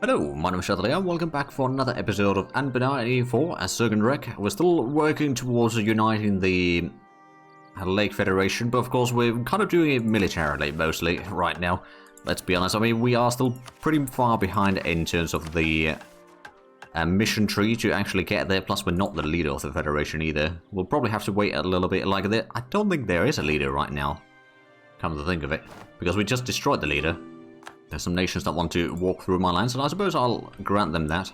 Hello, my name is Shadley, welcome back for another episode of Anbennar EU4 as Zurkanrek. We're still working towards uniting the Lake Federation, but of course we're kind of doing it militarily mostly right now. Let's be honest, I mean we are still pretty far behind in terms of the mission tree to actually get there, plus we're not the leader of the Federation either. We'll probably have to wait a little bit like that. I don't think there is a leader right now, come to think of it, because we just destroyed the leader. There's some nations that want to walk through my lands, and I suppose I'll grant them that.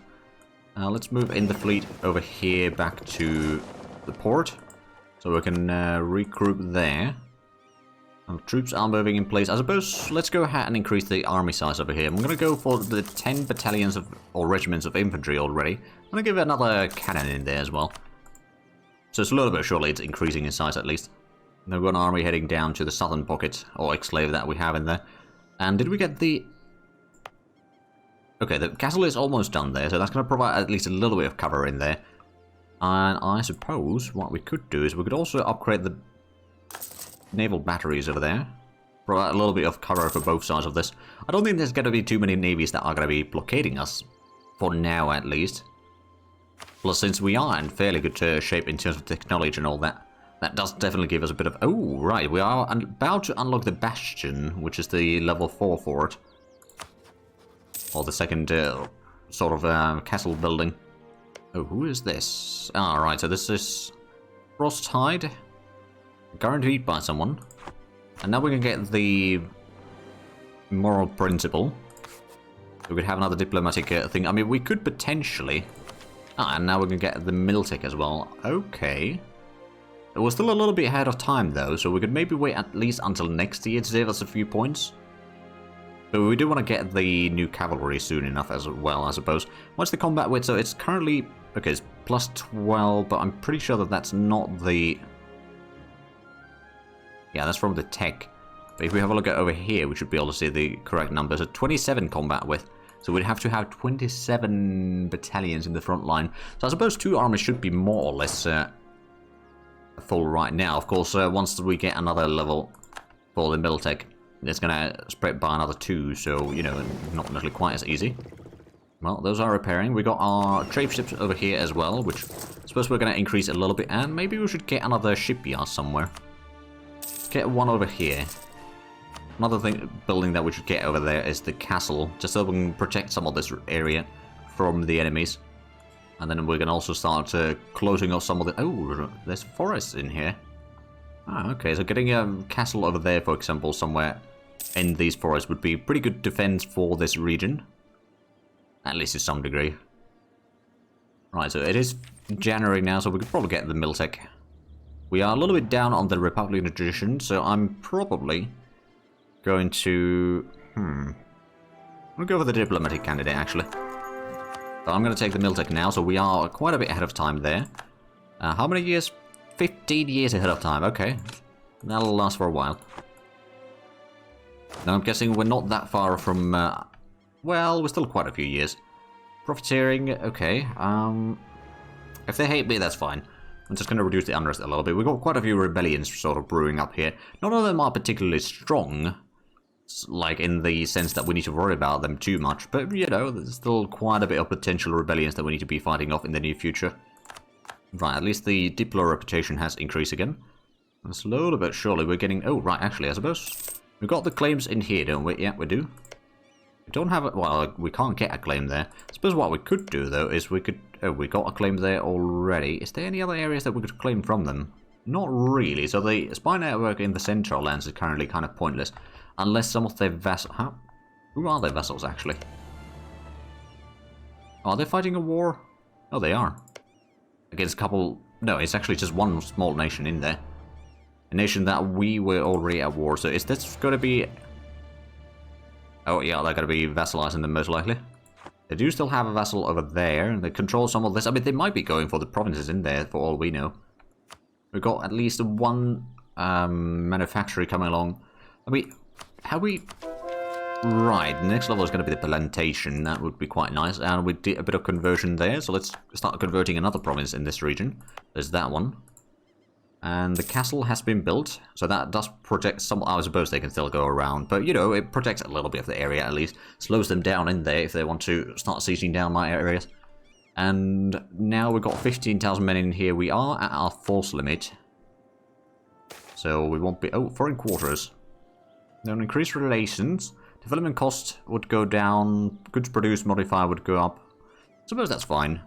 Let's move in the fleet over here back to the port, so we can regroup there. Troops are moving in place. I suppose let's go ahead and increase the army size over here. I'm going to go for the 10 battalions or regiments of infantry already. I'm going to give another cannon in there as well. So it's a little bit, surely it's increasing in size at least. Now we've got an army heading down to the southern pocket, or exclave that we have in there. And did we get the... Okay, the castle is almost done there, so that's going to provide at least a little bit of cover in there. And I suppose what we could do is we could also upgrade the naval batteries over there. Provide a little bit of cover for both sides of this. I don't think there's going to be too many navies that are going to be blockading us. For now, at least. Plus, since we are in fairly good shape in terms of technology and all that, that does definitely give us a bit of... Oh, right, we are about to unlock the Bastion, which is the level 4 for it. Or the second sort of castle building. Oh, who is this? Ah, right, so this is Frosthide. Guaranteed by someone. And now we can get the moral principle. We could have another diplomatic thing. I mean, we could potentially... Ah, and now we can get the Miltech as well. Okay. We're still a little bit ahead of time though, so we could maybe wait at least until next year to save us a few points. But we do want to get the new cavalry soon enough as well, I suppose. What's the combat width? So it's currently... Okay, it's plus 12, but I'm pretty sure that that's not the... Yeah, that's from the tech. But if we have a look at over here, we should be able to see the correct numbers. So 27 combat width. So we'd have to have 27 battalions in the front line. So I suppose 2 armies should be more or less... full right now. Of course, once we get another level for the Miltech, it's going to spread by another 2, so, you know, not necessarily quite as easy. Well, those are repairing. We got our trade ships over here as well, which I suppose we're going to increase a little bit, and maybe we should get another shipyard somewhere. Get one over here. Another building that we should get over there is the castle, just so we can protect some of this area from the enemies. And then we can also start closing off some of the... Oh, there's forests in here. Ah, okay, so getting a castle over there, for example, somewhere in these forests would be pretty good defense for this region. At least to some degree. Right, so it is January now, so we could probably get the Miltech. We are a little bit down on the Republican tradition, so I'm probably going to... I'm going to go for the diplomatic candidate, actually. So I'm going to take the Miltech now, so we are quite a bit ahead of time there. How many years? 15 years ahead of time, okay. That'll last for a while. Now I'm guessing we're not that far from... well, we're still quite a few years. Profiteering, okay. If they hate me, that's fine. I'm just going to reduce the unrest a little bit. We've got quite a few rebellions sort of brewing up here. None of them are particularly strong. Like, in the sense that we need to worry about them too much. But, you know, there's still quite a bit of potential rebellions that we need to be fighting off in the near future. Right, at least the Diplo reputation has increased again. And slowly but surely we're getting... Oh, right, actually, I suppose. We've got the claims in here, don't we? Yeah, we do. We don't have... Well, we can't get a claim there. I suppose what we could do, though, is we could... Oh, we got a claim there already. Is there any other areas that we could claim from them? Not really. So the spy network in the Central lands is currently kind of pointless. Unless some of their vassals... Huh? Who are their vassals, actually? Are they fighting a war? Oh, they are. Against a couple... No, it's actually just one small nation in there. A nation that we were already at war. So is this going to be... Oh, yeah, they're going to be vassalizing them, most likely. They do still have a vassal over there. And they control some of this. I mean, they might be going for the provinces in there, for all we know. We've got at least one manufactory coming along. I mean... How we... Right, the next level is going to be the plantation. That would be quite nice. And we did a bit of conversion there. So let's start converting another province in this region. There's that one. And the castle has been built, so that does protect some. I suppose they can still go around, but you know, it protects a little bit of the area at least. Slows them down in there if they want to start sieging down my areas. And now we've got 15,000 men in here. We are at our force limit. So we won't be... Oh, foreign quarters. Then increased relations. Development cost would go down. Goods produced modifier would go up. Suppose that's fine.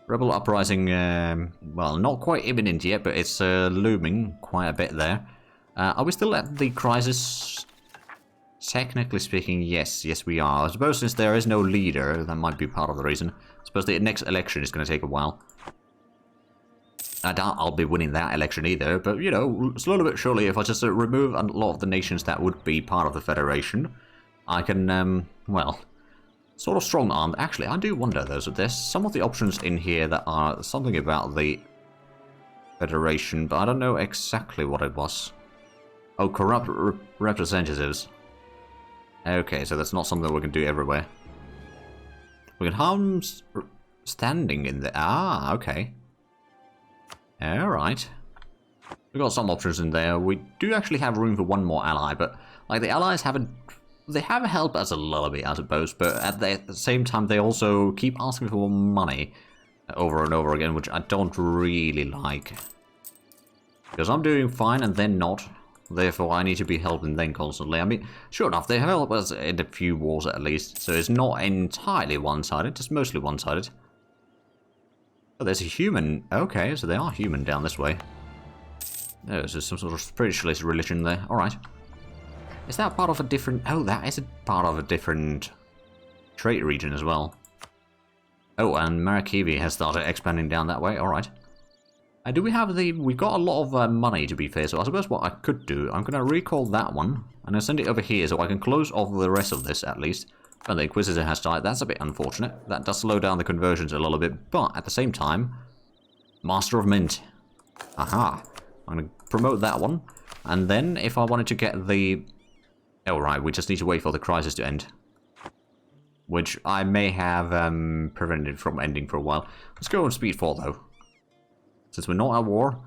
Rebel uprising, well, not quite imminent yet, but it's looming quite a bit there. Are we still at the crisis? Technically speaking, yes. Yes, we are. I suppose since there is no leader, that might be part of the reason. I suppose the next election is going to take a while. I doubt I'll be winning that election either, but, you know, slowly but surely, if I just remove a lot of the nations that would be part of the Federation, I can, well, sort of strong-armed. Actually, I do wonder, though, so there's some of the options in here that are something about the Federation, but I don't know exactly what it was. Oh, corrupt representatives. Okay, so that's not something we can do everywhere. We can harm standing in there. Ah, okay. Alright. We've got some options in there. We do actually have room for one more ally, but like the allies haven't... They have helped us a little bit, I suppose, but at the same time they also keep asking for more money over and over again, which I don't really like. Because I'm doing fine and they're not. Therefore, I need to be helping them constantly. I mean, sure enough, they help us in a few wars at least, so it's not entirely one-sided, just mostly one-sided. Oh, there's a human. Okay, so they are human down this way. There's some sort of spiritualist religion there. Alright. Is that part of a different... Oh, that is a part of a different trade region as well. Oh, and Marakivi has started expanding down that way. Alright. Do we have the... We've got a lot of money, to be fair, so I suppose what I could do, I'm going to recall that one, and I'll send it over here so I can close off the rest of this, at least. And the Inquisitor has died. That's a bit unfortunate. That does slow down the conversions a little bit, but at the same time, Master of Mint. Aha. I'm going to promote that one, and then if I wanted to get the... Oh, right, we just need to wait for the crisis to end. Which I may have prevented from ending for a while. Let's go on speed 4, though. Since we're not at war,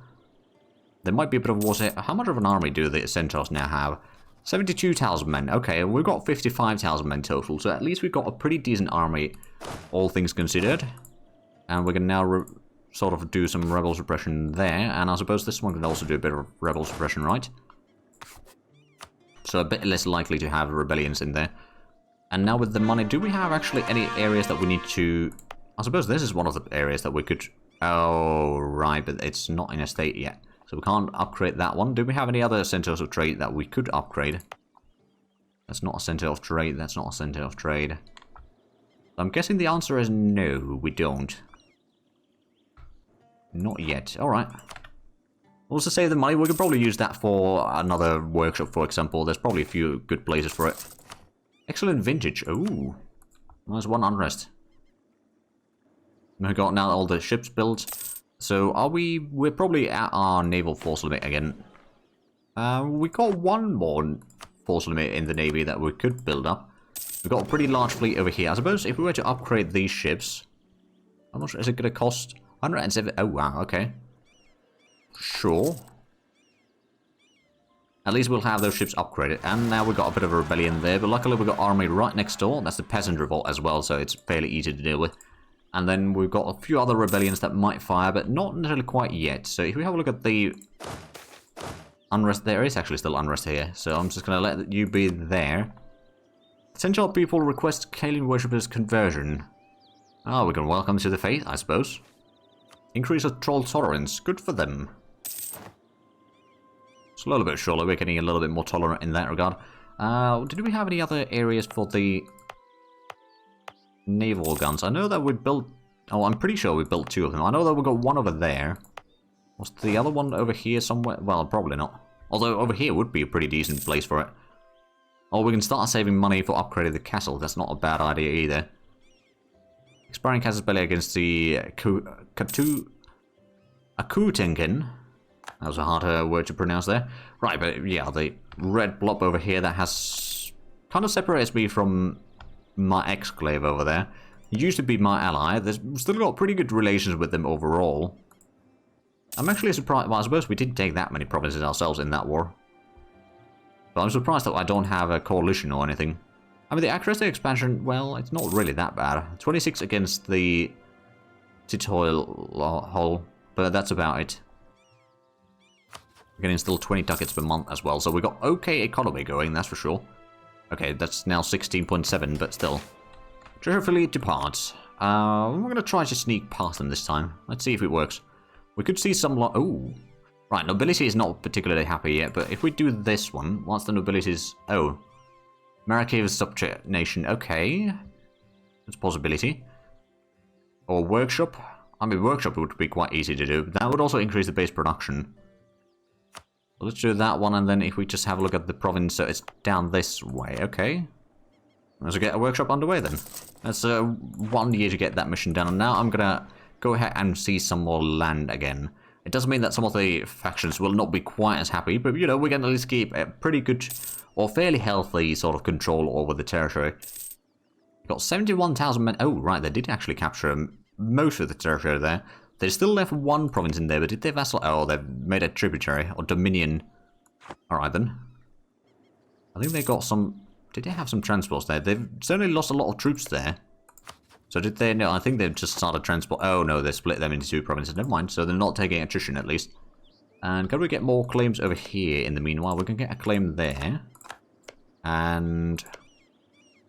there might be a bit of war. How much of an army do the Centaurs now have? 72,000 men. Okay, we've got 55,000 men total, so at least we've got a pretty decent army, all things considered. And we can now sort of do some rebel suppression there, and I suppose this one can also do a bit of rebel suppression, right? So a bit less likely to have rebellions in there. And now with the money, do we have actually any areas that we need to... I suppose this is one of the areas that we could... Oh, right, but it's not in a state yet. So we can't upgrade that one. Do we have any other centers of trade that we could upgrade? That's not a center of trade. That's not a center of trade. I'm guessing the answer is no, we don't. Not yet. Alright. Also save the money. We could probably use that for another workshop, for example. There's probably a few good places for it. Excellent vintage. Ooh. There's one unrest. We've got now all the ships built. So are we... We're probably at our naval force limit again. We got one more force limit in the Navy that we could build up. We've got a pretty large fleet over here. I suppose if we were to upgrade these ships... How much is it going to cost? 107... Oh, wow, okay. Sure. At least we'll have those ships upgraded. And now we've got a bit of a rebellion there. But luckily we've got army right next door. That's the peasant revolt as well, so it's fairly easy to deal with. And then we've got a few other rebellions that might fire, but not necessarily quite yet. So if we have a look at the unrest, there is actually still unrest here. So I'm just going to let you be there. Essential people request Kalian worshippers conversion. Oh, we can welcome to the faith, I suppose. Increase of troll tolerance. Good for them. It's a little bit surely. We're getting a little bit more tolerant in that regard. Did we have any other areas for the... naval guns? I know that we built... Oh, I'm pretty sure we built 2 of them. I know that we got one over there. Was the other one over here somewhere? Well, probably not. Although over here would be a pretty decent place for it. Or we can start saving money for upgrading the castle. That's not a bad idea either. Expiring casus belli against the Akutenkin. That was a hard word to pronounce there. Right, but yeah, the red blob over here that has... kind of separates me from... my exclave over there. He used to be my ally. There's still got pretty good relations with them overall. I'm actually surprised. Well, I suppose we didn't take that many provinces ourselves in that war. But I'm surprised that I don't have a coalition or anything. I mean, the accuracy expansion, well, it's not really that bad. 26 against the Titoil hull, but that's about it. We're getting still 20 ducats per month as well, so we got okay economy going, that's for sure. Okay, that's now 16.7, but still. Treasure fleet departs. We're going to try to sneak past them this time. Let's see if it works. We could see some... Oh, right, nobility is not particularly happy yet, but if we do this one, once the nobility is... Oh, Marrakev subject nation. Okay, that's a possibility. Or workshop. I mean, workshop would be quite easy to do. That would also increase the base production. So let's do that one, and then if we just have a look at the province, so it's down this way. Okay. Let's get a workshop underway then. That's 1 year to get that mission done, and now I'm gonna go ahead and see some more land again. It doesn't mean that some of the factions will not be quite as happy, but you know, we can at least keep a pretty good or fairly healthy sort of control over the territory. Got 71,000 men. Oh, right, they did actually capture most of the territory there. They still left one province in there, but did they vassal? Oh, they've made a tributary or dominion. Alright then. I think they got some... Did they have some transports there? They've certainly lost a lot of troops there. So did they? No, I think they've just started transport. Oh no, they split them into 2 provinces. Never mind. So they're not taking attrition at least. And can we get more claims over here in the meanwhile? We can get a claim there. And...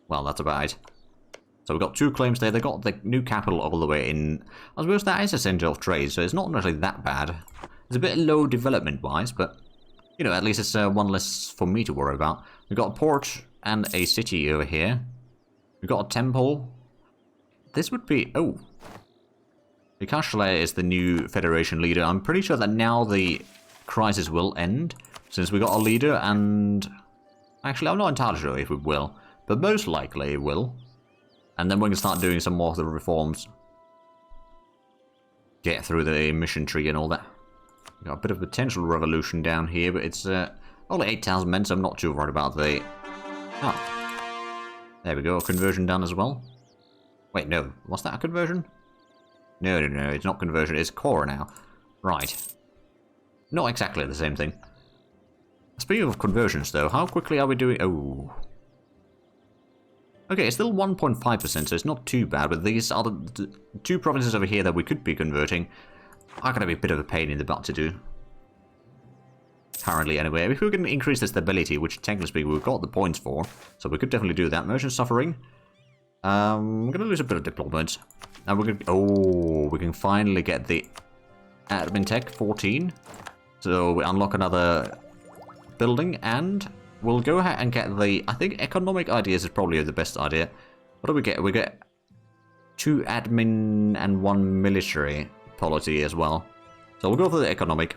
Well, that's about it. So we've got 2 claims there. They got the new capital all the way in. I suppose that is a centre of trade, so it's not really that bad. It's a bit low development-wise, but, you know, at least it's one less for me to worry about. We've got a port and a city over here. We've got a temple. This would be... Oh. Vikashale is the new Federation leader. I'm pretty sure that now the crisis will end, since we got a leader, and... Actually, I'm not entirely sure if it will, but most likely it will. And then we can start doing some more of the reforms. Get through the mission tree and all that. We've got a bit of potential revolution down here, but it's only 8,000 men, so I'm not too worried about the... Oh. There we go, conversion done as well. Wait, no. Was that a conversion? No, it's not conversion, it's core now. Right. Not exactly the same thing. Speaking of conversions, though, how quickly are we doing... Oh... Okay, it's still 1.5%, so it's not too bad, but these are the 2 provinces over here that we could be converting are going to be a bit of a pain in the butt to do. Currently, anyway. If we can increase the stability, which technically speaking we've got the points for, so we could definitely do that. Merchant suffering. We're going to lose a bit of diplomat. And we're going to... Oh, we can finally get the admin tech 14. So we unlock another building, and... We'll go ahead and get the... I think economic ideas is probably the best idea. What do we get? We get 2 admin and 1 military policy as well. So we'll go for the economic.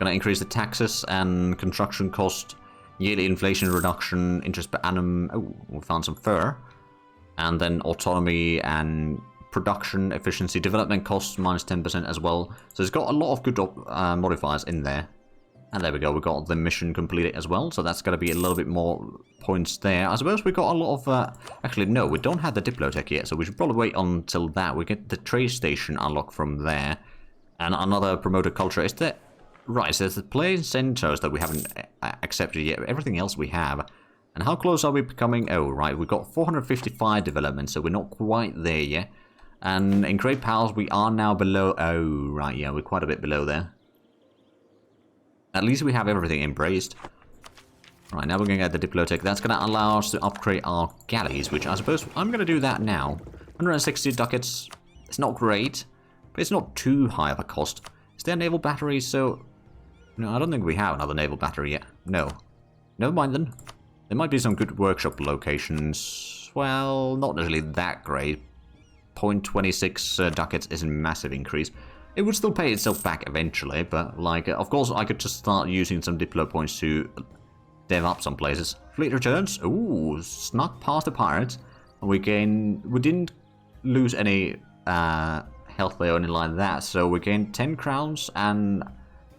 Gonna increase the taxes and construction cost, yearly inflation reduction, interest per annum. Oh, we found some fur. And then autonomy and production efficiency, development costs minus 10% as well. So it's got a lot of good modifiers in there. And there we go, we got the mission completed as well, so that's going to be a little bit more points there. I suppose we got a lot of... Actually, no, we don't have the Diplotech yet, so we should probably wait until that. We get the trade station unlocked from there. And another promoted culture. Is there... Right, so there's the play centers that we haven't accepted yet. Everything else we have. And how close are we becoming... Oh, right, we've got 455 developments, so we're not quite there yet. And in Great Powers, we are now below... Oh, right, yeah, we're quite a bit below there. At least we have everything embraced. Right, now we're going to get the Diplotech. That's going to allow us to upgrade our galleys, which I suppose I'm going to do that now. 160 ducats. It's not great, but it's not too high of a cost. Is there naval batteries? So, no, I don't think we have another naval battery yet. No. Never mind then. There might be some good workshop locations. Well, not really that great. 0.26 ducats is a massive increase. It would still pay itself back eventually, but, like, of course, I could just start using some Diplo points to dev up some places. Fleet returns. Ooh, snuck past the pirates. And we didn't lose any health there or anything like that, so we gained 10 crowns and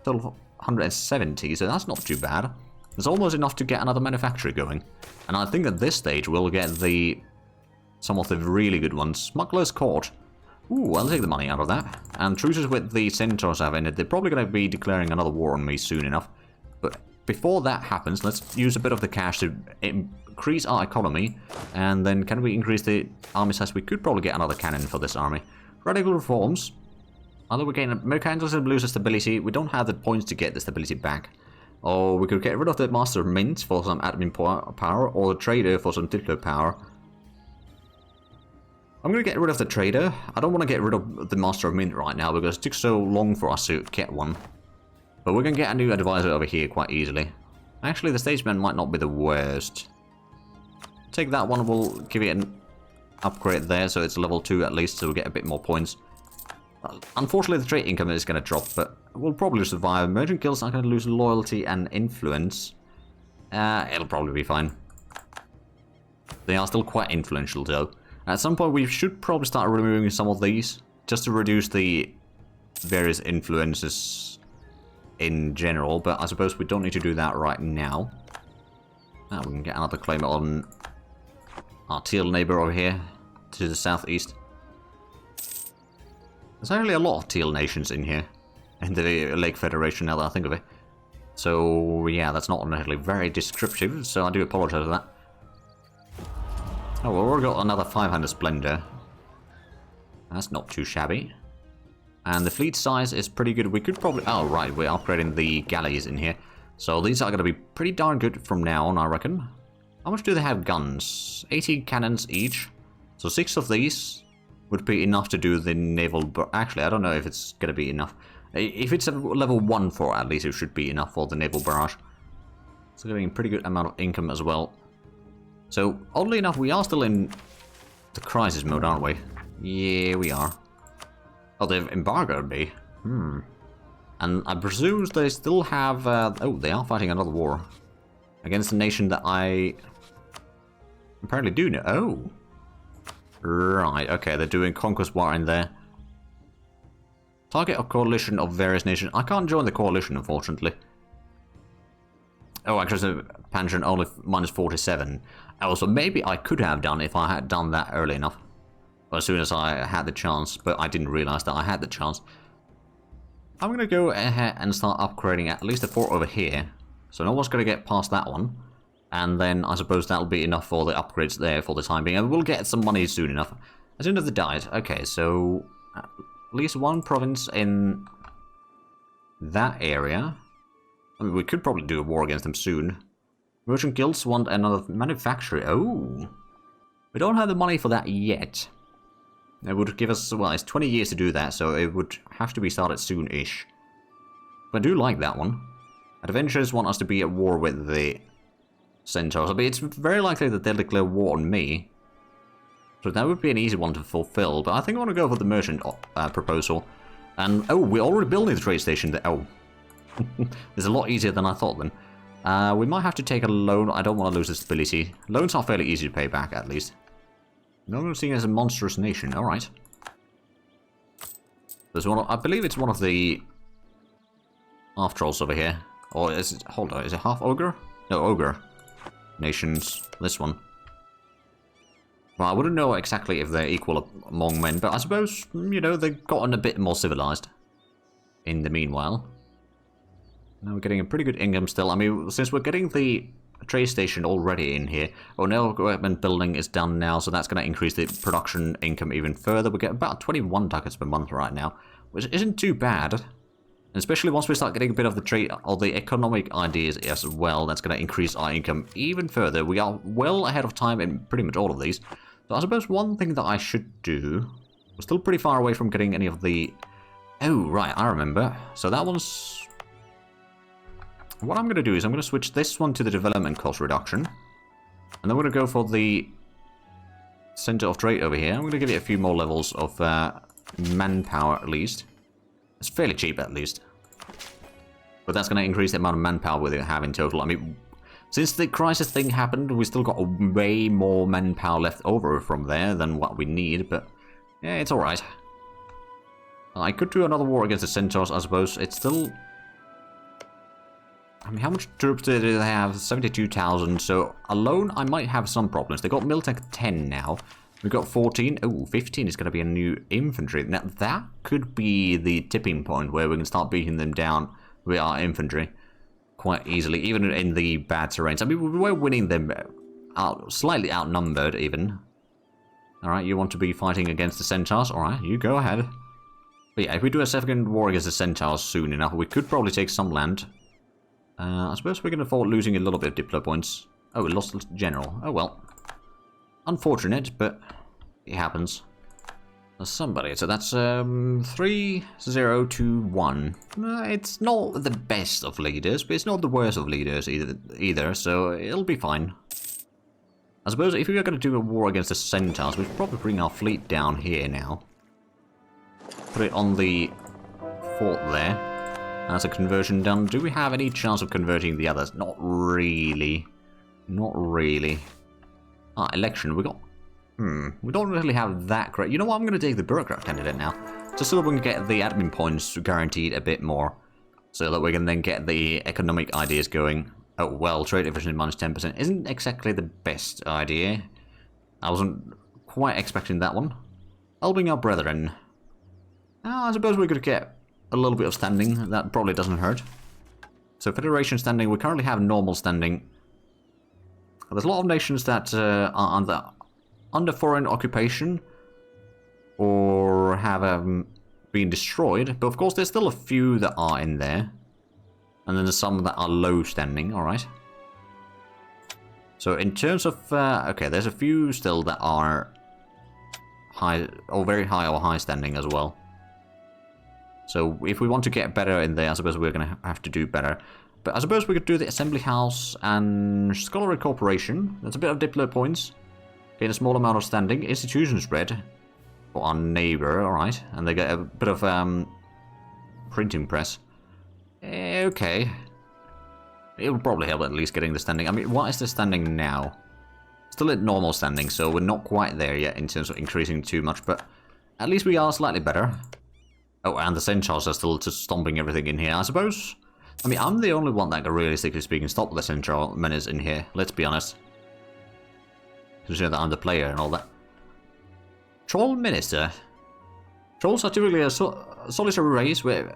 total 170, so that's not too bad. It's almost enough to get another manufactory going. And I think at this stage we'll get some of the really good ones. Smuggler's Court. Ooh, I'll take the money out of that. And truces with the Centaurs have ended. They're probably going to be declaring another war on me soon enough. But before that happens, let's use a bit of the cash to increase our economy. And then can we increase the army size? We could probably get another cannon for this army. Radical reforms. Although we gain mechanicism loses stability, we don't have the points to get the stability back. Or we could get rid of the Master of Mint for some admin power, or the Trader for some titular power. I'm going to get rid of the Trader. I don't want to get rid of the Master of Mint right now because it took so long for us to get one. But we're going to get a new advisor over here quite easily. Actually, the Statesman might not be the worst. Take that one, we'll give it an upgrade there, so it's level 2 at least, so we'll get a bit more points. Unfortunately, the trade income is going to drop, but we'll probably survive. Merchant guilds are going to lose loyalty and influence. It'll probably be fine. They are still quite influential, though. At some point, we should probably start removing some of these, just to reduce the various influences in general, but I suppose we don't need to do that right now. We can get another claim on our teal neighbor over here, to the southeast. There's actually a lot of teal nations in here, in the Lake Federation, now that I think of it. So, yeah, that's not necessarily very descriptive, so I do apologize for that. Oh, well, we've got another 500 Splendor. That's not too shabby. And the fleet size is pretty good. We could probably... Oh, right, we're upgrading the galleys in here. So these are going to be pretty darn good from now on, I reckon. How much do they have guns? 18 cannons each. So 6 of these would be enough to do the naval... Actually, I don't know if it's going to be enough. If it's a level 1 for at least, it should be enough for the naval barrage. So getting a pretty good amount of income as well. So, oddly enough, we are still in the crisis mode, aren't we? Yeah, we are. Oh, they've embargoed me. And I presume they still have... oh, they are fighting another war. Against a nation that I... apparently do know. Oh. Right, okay, they're doing conquest war in there. Target a coalition of various nations. I can't join the coalition, unfortunately. Oh, actually, it's a pension only minus 47. Also, maybe I could have done if I had done that early enough. Or as soon as I had the chance, but I didn't realize that I had the chance. I'm going to go ahead and start upgrading at least a fort over here. So no one's going to get past that one. And then I suppose that'll be enough for the upgrades there for the time being. And we'll get some money soon enough. As soon as they died. Okay, so at least one province in that area. I mean, we could probably do a war against them soon. Merchant guilds want another manufacturer. Oh. We don't have the money for that yet. It would give us, well, it's 20 years to do that, so it would have to be started soon-ish. But I do like that one. Adventurers want us to be at war with the Centaurs. I mean, it's very likely that they'll declare war on me. So that would be an easy one to fulfill, but I think I want to go for the merchant proposal. And, oh, we're already building the trade station there. Oh. It's a lot easier than I thought then. We might have to take a loan. I don't want to lose the stability. Loans are fairly easy to pay back, at least. No one's seen as a monstrous nation. Alright. There's one. I believe it's one of the half trolls over here. Or is it... Hold on. Is it half ogre? No, ogre. Nations. This one. Well, I wouldn't know exactly if they're equal among men, but I suppose, you know, they've gotten a bit more civilized in the meanwhile. Now we're getting a pretty good income still. I mean, since we're getting the trade station already in here, naval equipment building is done now, so that's going to increase the production income even further. We get about 21 ducats per month right now, which isn't too bad. And especially once we start getting a bit of the trade or the economic ideas as well, that's going to increase our income even further. We are well ahead of time in pretty much all of these. So I suppose one thing that I should do... We're still pretty far away from getting any of the... Oh, right, I remember. So that one's... What I'm going to do is I'm going to switch this one to the development cost reduction. And then we're going to go for the center of trade over here. I'm going to give it a few more levels of manpower at least. It's fairly cheap at least. But that's going to increase the amount of manpower we have in total. I mean, since the crisis thing happened, we still got way more manpower left over from there than what we need. But yeah, it's alright. I could do another war against the Centaurs, I suppose. It's still... I mean, how much troops do they have? 72,000, so alone I might have some problems. They got Miltech 10 now, We've got 14. Oh, 15 is going to be a new infantry. Now, that could be the tipping point where we can start beating them down with our infantry quite easily, even in the bad terrains. I mean, we were winning them slightly outnumbered, even. Alright, you want to be fighting against the Centaurs? Alright, you go ahead. But yeah, if we do a second war against the Centaurs soon enough, we could probably take some land. I suppose we can afford losing a little bit of Diplo points. Oh, we lost General. Oh well. Unfortunate, but it happens. Somebody. So that's 3-0-2-1. It's not the best of leaders, but it's not the worst of leaders either, so it'll be fine. I suppose if we are going to do a war against the Centaurs, we should probably bring our fleet down here now. Put it on the fort there. That's a conversion done. Do we have any chance of converting the others? Not really. Not really. Ah, election. We got... We don't really have that great... You know what? I'm going to take the bureaucrat candidate now. Just so that we can get the admin points guaranteed a bit more. So that we can then get the economic ideas going. Oh, well, trade efficiency minus 10% isn't exactly the best idea. I wasn't quite expecting that one. Helping our brethren. I suppose we could get a little bit of standing. That probably doesn't hurt. So, Federation standing. We currently have normal standing. There's a lot of nations that are under foreign occupation or have been destroyed. But, of course, there's still a few that are in there. And then there's some that are low standing, alright. So in terms of, okay, there's a few still that are high, or very high or high standing as well. So if we want to get better in there, I suppose we're going to have to do better. But I suppose we could do the Assembly House and Scholarly Corporation. That's a bit of Diplo points. Gain a small amount of standing. Institution spread for our neighbor, alright. And they get a bit of printing press. Okay. It will probably help at least getting the standing. I mean, what is the standing now? Still at normal standing, so we're not quite there yet in terms of increasing too much, but at least we are slightly better. Oh, and the Centaurs are still just stomping everything in here, I suppose. I mean, I'm the only one that can, realistically speaking, stop the Centaur menace in here, let's be honest. Consider that I'm the player and all that. Troll Minister. Trolls are typically a solitary race with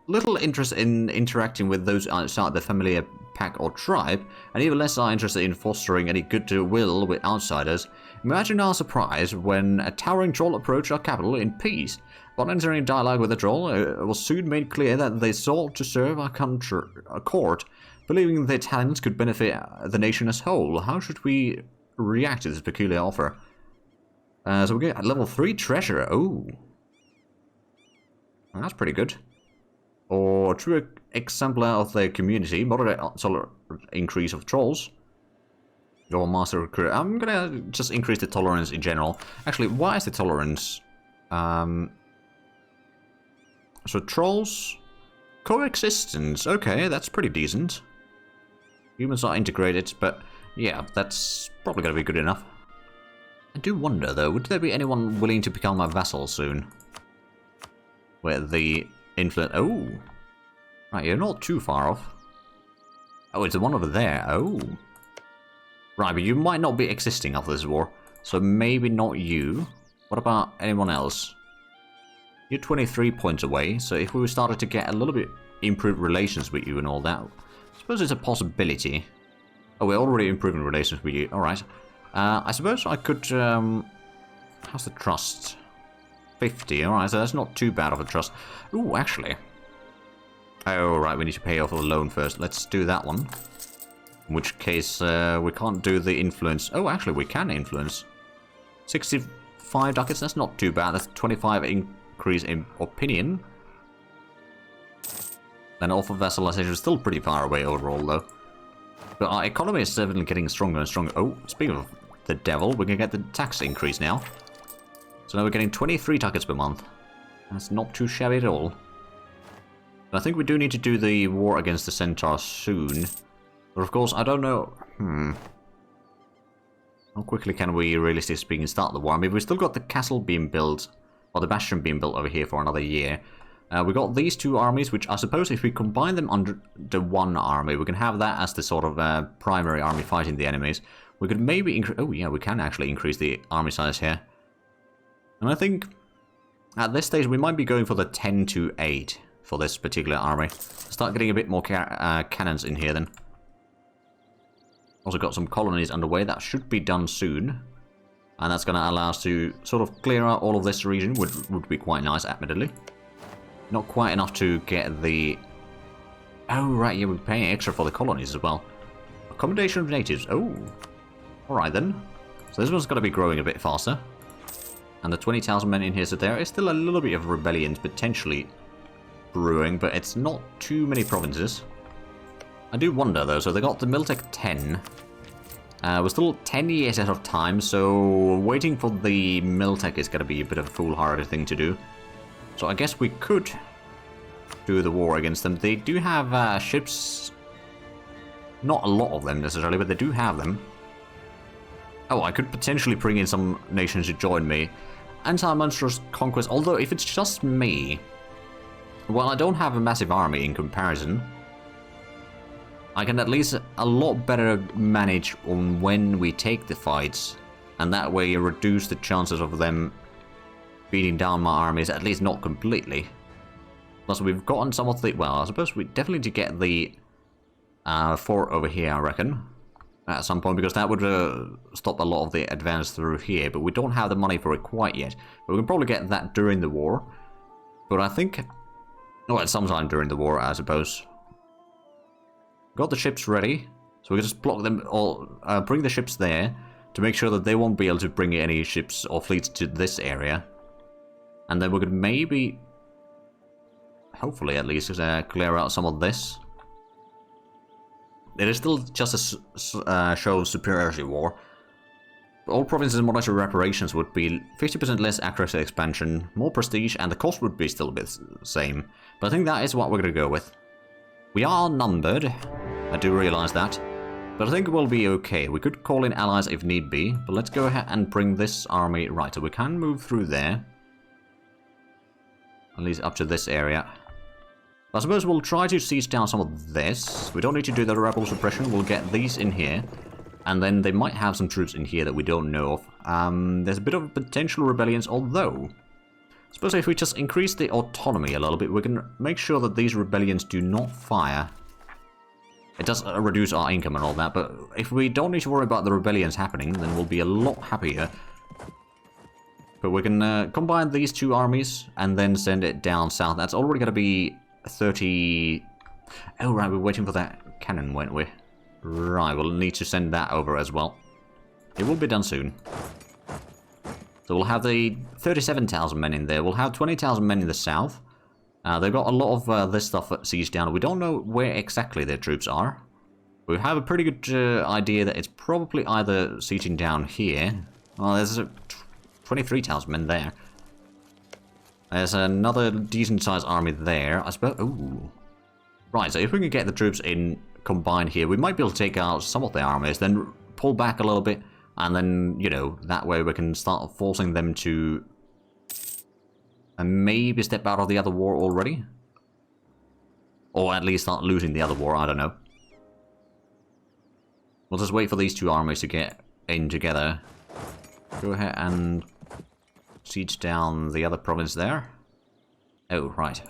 little interest in interacting with those outside the familiar pack or tribe, and even less are interested in fostering any goodwill with outsiders. Imagine our surprise when a towering troll approached our capital in peace. Upon entering dialogue with the troll, it was soon made clear that they sought to serve our court, believing their talents could benefit the nation as a whole. How should we react to this peculiar offer? So we get level 3 treasure. Oh, that's pretty good. Or true exemplar of the community, moderate increase of trolls. Your master recruit. I'm gonna just increase the tolerance in general. Actually, why is the tolerance? So trolls, coexistence. Okay, that's pretty decent. Humans are integrated, but yeah, that's probably gonna be good enough. I do wonder though, would there be anyone willing to become a vassal soon? Where the influence. Oh, right, you're not too far off. Oh, it's the one over there. Oh, right, but you might not be existing after this war, so maybe not you. What about anyone else? You're 23 points away, so if we started to get a little bit improved relations with you and all that, I suppose it's a possibility. Oh, we're already improving relations with you. All right. I suppose I could. How's the trust? 50. All right, so that's not too bad of a trust. Ooh, actually. Oh, right, we need to pay off the loan first. Let's do that one. In which case, we can't do the influence. Oh, actually, we can influence. 65 ducats, that's not too bad. That's 25 increase in opinion. And offer vassalization is still pretty far away overall, though. But our economy is certainly getting stronger and stronger. Oh, speaking of the devil, we can get the tax increase now. So now we're getting 23 ducats per month. That's not too shabby at all. But I think we do need to do the war against the Centaurs soon. But of course, I don't know... How quickly can we, realistically speaking, start the war? I mean, we've still got the castle being built, or the bastion being built over here for another year. We got these two armies, which I suppose if we combine them under the one army, we can have that as the sort of primary army fighting the enemies. We could maybe increase... Oh, yeah, we can actually increase the army size here. And I think at this stage we might be going for the 10 to 8 for this particular army. Start getting a bit more cannons in here then. Also got some colonies underway. That should be done soon. And that's going to allow us to sort of clear out all of this region, which would be quite nice, admittedly. Not quite enough to get the... Oh, right, yeah, we're paying extra for the colonies as well. Accommodation of natives. Oh, alright then. So this one's going to be growing a bit faster. And the 20,000 men in here, so there is still a little bit of rebellions potentially brewing, but it's not too many provinces. I do wonder, though, so they got the Miltech 10. We're still 10 years out of time, so waiting for the Miltech is going to be a bit of a foolhardy thing to do. So I guess we could do the war against them. They do have ships, not a lot of them necessarily, but they do have them. Oh, I could potentially bring in some nations to join me. Anti-monstrous conquest, although if it's just me, well, I don't have a massive army in comparison. I can at least a lot better manage on when we take the fights, and that way reduce the chances of them beating down my armies, at least not completely. Plus we've gotten some of the, well, I suppose we definitely need to get the fort over here, I reckon, at some point, because that would stop a lot of the advance through here, but we don't have the money for it quite yet. But we can probably get that during the war. But I think, well, sometime during the war, I suppose. Got the ships ready, so we can just block them all, bring the ships there to make sure that they won't be able to bring any ships or fleets to this area. And then we could maybe, hopefully at least, clear out some of this. It is still just a show of superiority war. All provinces and monetary reparations would be 50% less accuracy expansion, more prestige, and the cost would be still a bit the same. But I think that is what we're going to go with. We are numbered, I do realize that, but I think we'll be okay. We could call in allies if need be, but let's go ahead and bring this army right, so we can move through there. At least up to this area. I suppose we'll try to siege down some of this. We don't need to do the rebel suppression, we'll get these in here. And then they might have some troops in here that we don't know of. There's a bit of potential rebellions, although I suppose if we just increase the autonomy a little bit, we can make sure that these rebellions do not fire. It does reduce our income and all that, but if we don't need to worry about the rebellions happening, then we'll be a lot happier. But we can combine these two armies and then send it down south. That's already going to be 30... Oh, right, we're waiting for that cannon, weren't we? Right, we'll need to send that over as well. It will be done soon. So we'll have the 37,000 men in there. We'll have 20,000 men in the south. They've got a lot of this stuff sieged down. We don't know where exactly their troops are. We have a pretty good idea that it's probably either sieging down here. Well, there's 23,000 men there. There's another decent-sized army there. I suppose... Ooh. Right, so if we can get the troops in combined here, we might be able to take out some of their armies, then pull back a little bit, and then, you know, that way we can start forcing them to maybe step out of the other war already. Or at least start losing the other war, I don't know. We'll just wait for these two armies to get in together. Go ahead and siege down the other province there. Oh, right.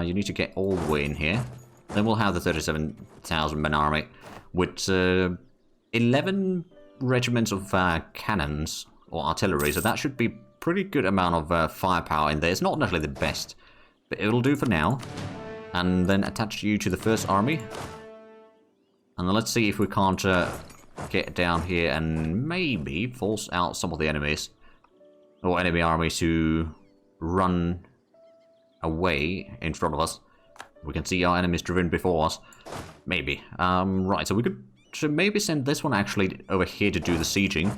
You need to get all the way in here. Then we'll have the 37,000 men army with 11 regiments of cannons or artillery. So that should be pretty good amount of firepower in there. It's not necessarily the best, but it'll do for now. And then attach you to the first army. And then let's see if we can't get down here and maybe force out some of the enemies. Or enemy armies to run away in front of us. We can see our enemies driven before us. Maybe. Right, so we could maybe send this one actually over here to do the sieging.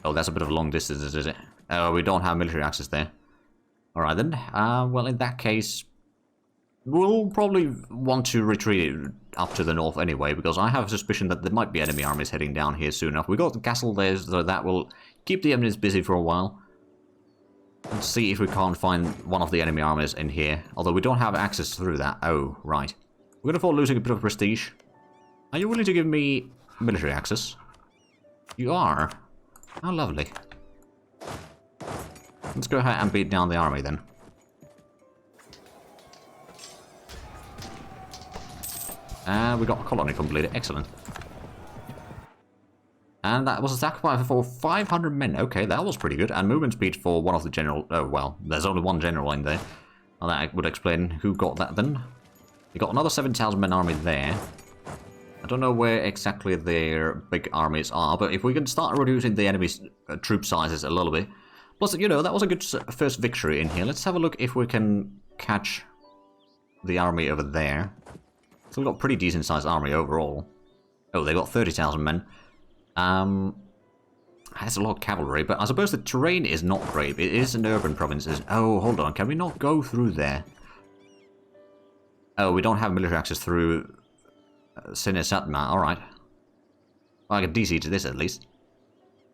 Oh, that's a bit of a long distance, is it? Oh, we don't have military access there. Alright then. Well, in that case, we'll probably want to retreat up to the north anyway, because I have a suspicion that there might be enemy armies heading down here soon enough. We got the castle there, so that will keep the enemies busy for a while. Let's see if we can't find one of the enemy armies in here. Although we don't have access through that. Oh, right. We're going to fall losing a bit of prestige. Are you willing to give me military access? You are? How lovely. Let's go ahead and beat down the army then. And we got a colony completed. Excellent. And that was attack for 500 men. Okay, that was pretty good. And movement speed for one of the general... Oh, well, there's only one general in there. Well, that would explain who got that then. You got another 7,000 men army there. I don't know where exactly their big armies are, but if we can start reducing the enemy's troop sizes a little bit. Plus, you know, that was a good first victory in here. Let's have a look if we can catch the army over there. So we've got a pretty decent sized army overall. Oh, they got 30,000 men. That's a lot of cavalry, but I suppose the terrain is not great. It is an urban province. Oh, hold on. Can we not go through there? Oh, we don't have military access through Sinisatma. Alright. Well, I can DC to this at least.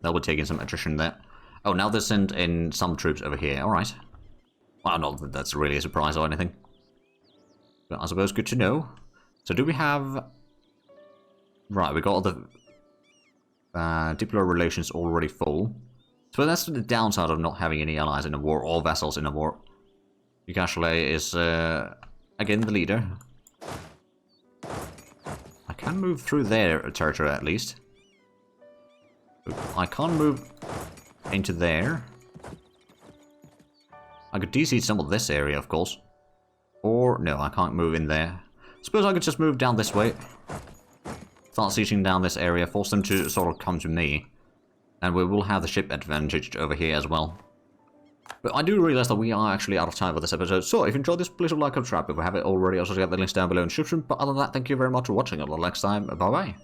They'll be taking some attrition there. Oh, now they sent in some troops over here. Alright. Well, not that that's really a surprise or anything. But I suppose good to know. So do we have... Right, we got all the diplomatic relations already full. So that's the downside of not having any allies in a war or vassals in a war. Yugoslavia is again the leader. I can move through their territory at least. I can't move into there. I could DC some of this area, of course. Or, no, I can't move in there. Suppose I could just move down this way. Start sieging down this area, force them to sort of come to me. And we will have the ship advantage over here as well. But I do realize that we are actually out of time for this episode, so if you enjoyed this, please like and subscribe if we have it already. Also, get the links down below in the description. But other than that, thank you very much for watching. Until next time, bye-bye.